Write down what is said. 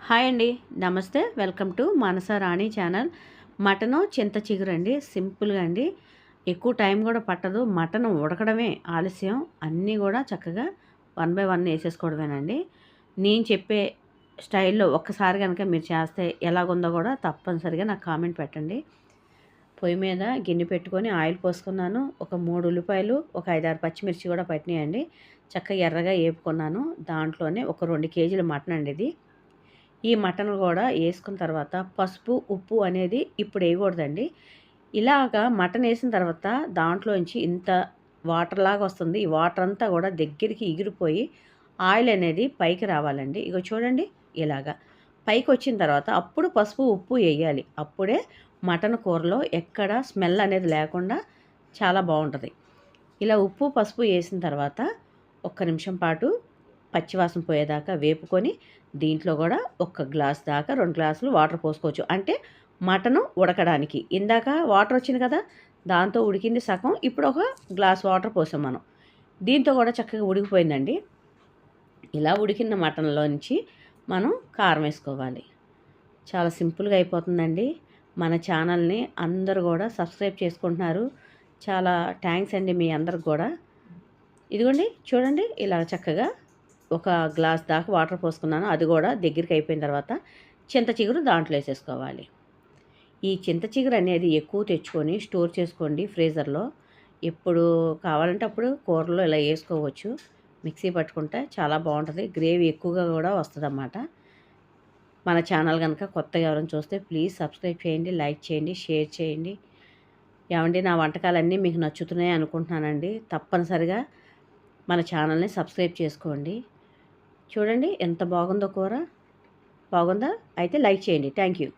Hi అండి. నమస్తే. Welcome to Manasa Rani channel. Mutton చింత చిగురండి. సింపుల్‌గా అండి. ఎక్కువ టైం గూడా పట్టదు. మటను ఉడకడమే ఆలస్యం. అన్నీ గూడా చక్కగా వన్ బై వన్ ఏసేసుకోవడమేనండి. నేను చెప్పే స్టైల్‌లో ఒక్కసారి గనక మీరు చేస్తే ఎలాగుందో గూడా తప్పనిసరిగా నాకు కామెంట్ పెట్టండి. పొయ్యి మీద గిన్నె పెట్టుకొని ఆయిల్ పోసుకున్నాను. ఒక 3 ఉల్లిపాయలు, ఒక 5, 6 పచ్చిమిర్చి గూడా పట్టినియండి. చక్కగా ఎర్రగా ఏపుకున్నాను. దాంట్లోనే ఒక 2 కేజీల మటన్ అండి ఇది. ఈ మటన్ గూడా యేసుకున్న తర్వాత పసుపు, ఉప్పు అనేది ఇప్పుడు ఎయగూడదండి. ఇలాగా మటన్ యేసిన తర్వాత దాంట్లోంచి ఇంత వాటర్‌లాగా వస్తుంది. ఈ వాటర్ అంతా గూడా దగ్గరికి ఎగిరిపోయి ఆయిల్ అనేది పైకి రావాలండి. ఇగో చూడండి ఇలాగా. పైకొచ్చిన తర్వాత అప్పుడు పసుపు, ఉప్పు ఎయ్యాలి. అప్పుడే మటన్ కూరలో ఎక్కడ స్మెల్ అనేది లేకుండా చాలా బావుంటది. ఇలా ఉప్పు, పసుపు ఏసిన తర్వాత ఒక్క నిమిషం పాటు పచ్చివాసన పోయేదాకా వేపుకొని దీంట్లో గూడా ఒక గ్లాస్ దాకా 2 గ్లాసులు వాటర్ పోసుకోవచ్చు. అంటే మటను ఉడకడానికి. ఇందాక వాటర్ వచ్చింది కదా! దాంతో ఉడికింది సగం. ఇప్పుడు ఒక గ్లాస్ వాటర్ పోసాం మనం. దీంతో గూడా చక్కగా ఉడికిపోయిందండి. ఇలా ఉడికిన మటన్‌లోంచి మనం కారం వేసుకోవాలి. చాలా సింపుల్‌గా అయిపోతుందండి. మన ఛానల్‌ని అందరూ గూడా సబ్స్క్రైబ్ చేసుకుంటున్నారు. చాలా థాంక్స్ అండి మీ అందరికి గూడా. ఇదిగోండి చూడండి ఇలా చక్కగా ఒక గ్లాస్ దాకా వాటర్ పోసుకున్నాను. అది కూడా దగ్గరికి అయిపోయిన తర్వాత చింత చిగురు దాంట్లో వేసేసుకోవాలి. ఈ చింత చిగురు అనేది ఎక్కువ తెచ్చుకొని స్టోర్ చేసుకోండి ఫ్రీజర్‌లో. ఎప్పుడు కావాలంటే అప్పుడు కూరలో ఇలా వేసుకోవచ్చు. మిక్సీ పట్టుకుంటే చాలా బాగుంటుంది. గ్రేవీ ఎక్కువగా కూడా వస్తుందన్నమాట. మన ఛానల్ కనుక కొత్తగా ఎవరైనా చూస్తే ప్లీజ్ సబ్స్క్రైబ్ చేయండి, లైక్ చేయండి, షేర్ చేయండి. ఏమండి నా వంటకాలన్నీ మీకు నచ్చుతున్నాయి అనుకుంటున్నానండి. తప్పనిసరిగా మన ఛానల్ని సబ్స్క్రైబ్ చేసుకోండి. చూడండి ఎంత బాగుందో కూర. బాగుందా? అయితే లైక్ చేయండి. Thank you.